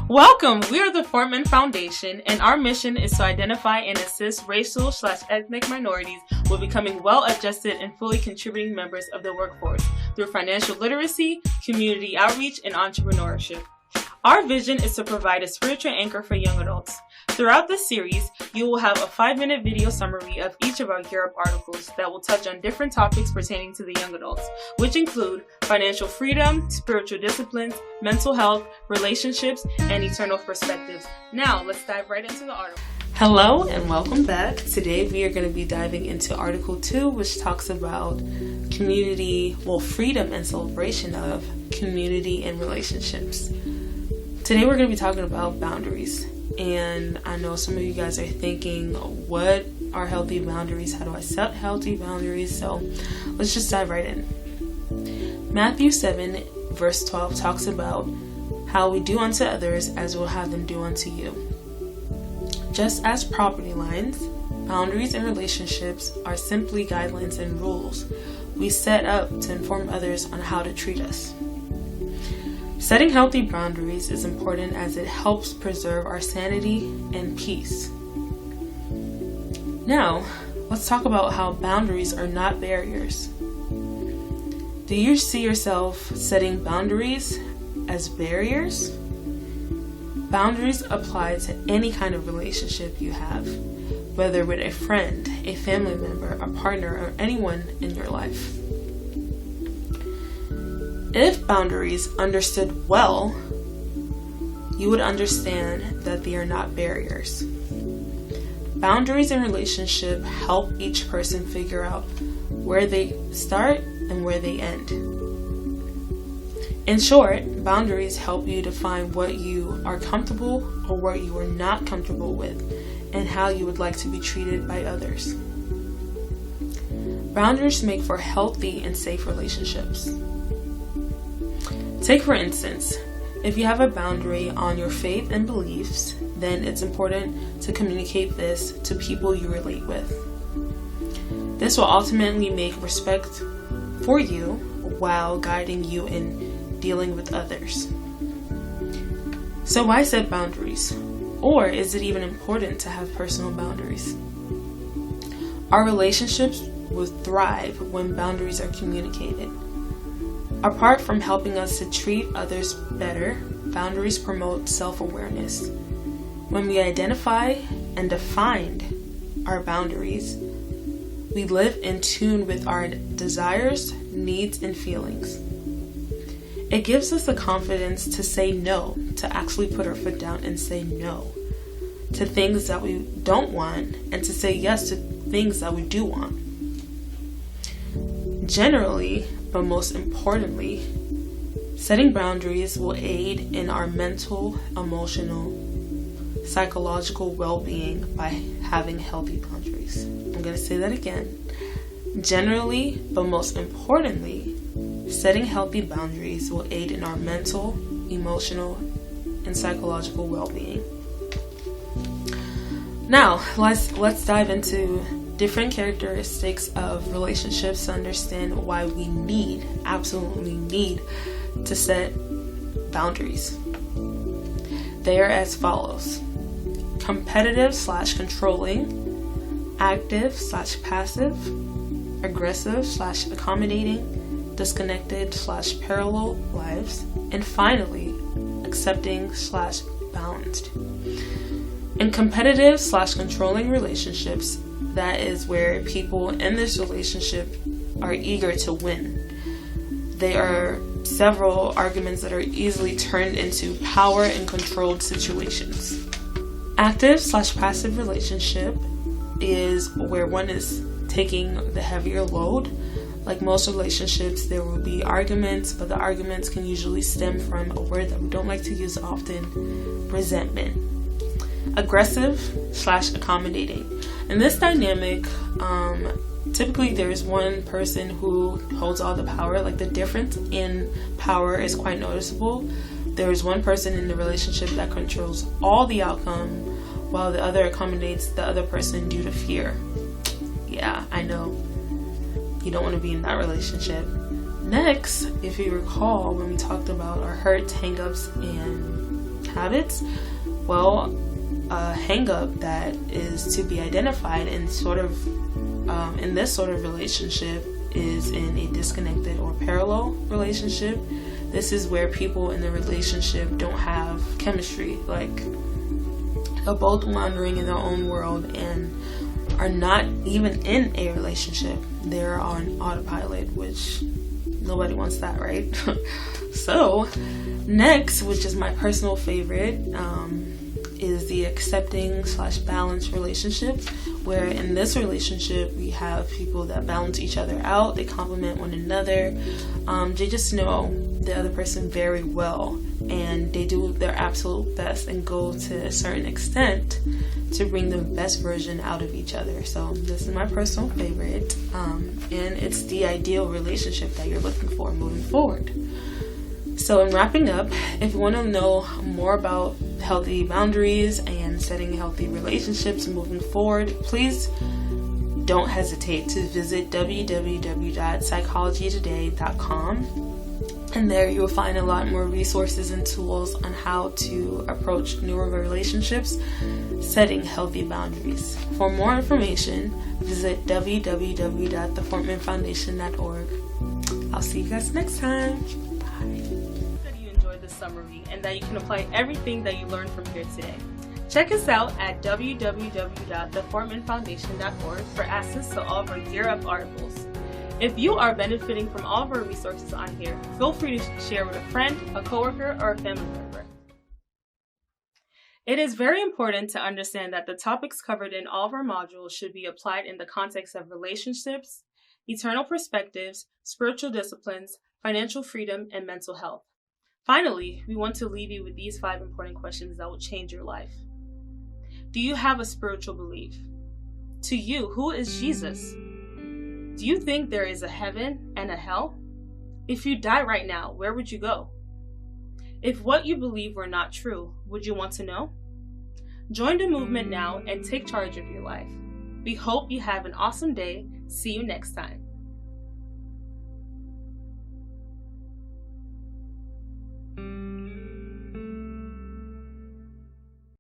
Welcome! We are the Foreman Foundation, and our mission is to identify and assist racial/ethnic minorities with becoming well-adjusted and fully contributing members of the workforce through financial literacy, community outreach, and entrepreneurship. Our vision is to provide a spiritual anchor for young adults. Throughout this series, you will have a 5-minute video summary of each of our Europe articles that will touch on different topics pertaining to the young adults, which include financial freedom, spiritual disciplines, mental health, relationships, and eternal perspectives. Now, let's dive right into the article. Hello and welcome back. Today we are going to be diving into Article 2, which talks about freedom and celebration of community and relationships. Today we're going to be talking about boundaries. And I know some of you guys are thinking, what are healthy boundaries? How do I set healthy boundaries? So let's just dive right in. Matthew 7 verse 12 talks about how we do unto others as we'll have them do unto you. Just as property lines, boundaries and relationships are simply guidelines and rules we set up to inform others on how to treat us. Setting healthy boundaries is important as it helps preserve our sanity and peace. Now, let's talk about how boundaries are not barriers. Do you see yourself setting boundaries as barriers? Boundaries apply to any kind of relationship you have, whether with a friend, a family member, a partner, or anyone in your life. If boundaries understood well, you would understand that they are not barriers. Boundaries in relationship help each person figure out where they start and where they end. In short, boundaries help you define what you are comfortable or what you are not comfortable with and how you would like to be treated by others. Boundaries make for healthy and safe relationships. Take for instance, if you have a boundary on your faith and beliefs, then it's important to communicate this to people you relate with. This will ultimately make respect for you while guiding you in dealing with others. So why set boundaries? Or is it even important to have personal boundaries? Our relationships will thrive when boundaries are communicated. Apart from helping us to treat others better, boundaries promote self-awareness. When we identify and define our boundaries, we live in tune with our desires, needs, and feelings. It gives us the confidence to say no, to actually put our foot down and say no to things that we don't want and to say yes to things that we do want. Generally, but most importantly, setting boundaries will aid in our mental, emotional, psychological well-being by having healthy boundaries. I'm going to say that again. Generally, but most importantly, setting healthy boundaries will aid in our mental, emotional, and psychological well-being. Now, let's dive into different characteristics of relationships to understand why we absolutely need to set boundaries. They are as follows: competitive/controlling, active/passive, aggressive/accommodating, disconnected/parallel lives, and finally, accepting/balanced. In competitive/controlling relationships, that is where people in this relationship are eager to win. There are several arguments that are easily turned into power and controlled situations. Active/passive relationship is where one is taking the heavier load. Like most relationships, there will be arguments, but the arguments can usually stem from a word that we don't like to use often: resentment. Aggressive/accommodating. In this dynamic, typically there's one person who holds all the power. Like the difference in power is quite noticeable. There's one person in the relationship that controls all the outcome while the other accommodates the other person due to fear. Yeah, I know. You don't want to be in that relationship. Next, if you recall, when we talked about our hurts, hang-ups, and habits? Well, a hang up that is to be identified in in this sort of relationship is in a disconnected or parallel relationship. This is where people in the relationship don't have chemistry, like they're both wandering in their own world and are not even in a relationship. They're on autopilot, which nobody wants that, right? So next, which is my personal favorite, is the accepting/balance relationship, where in this relationship we have people that balance each other out, they complement one another, they just know the other person very well, and they do their absolute best and go to a certain extent to bring the best version out of each other. So this is my personal favorite, and it's the ideal relationship that you're looking for moving forward. So in wrapping up, if you want to know more about healthy boundaries and setting healthy relationships moving forward, please don't hesitate to visit www.psychologytoday.com. And there you will find a lot more resources and tools on how to approach newer relationships, setting healthy boundaries. For more information, visit www.thefortmanfoundation.org. I'll see you guys next time. Bye. Summary and that you can apply everything that you learned from here today. Check us out at www.thefortmanfoundation.org for access to all of our Gear Up articles. If you are benefiting from all of our resources on here, feel free to share with a friend, a coworker, or a family member. It is very important to understand that the topics covered in all of our modules should be applied in the context of relationships, eternal perspectives, spiritual disciplines, financial freedom, and mental health. Finally, we want to leave you with these 5 important questions that will change your life. Do you have a spiritual belief? To you, who is Jesus? Do you think there is a heaven and a hell? If you die right now, where would you go? If what you believe were not true, would you want to know? Join the movement now and take charge of your life. We hope you have an awesome day. See you next time.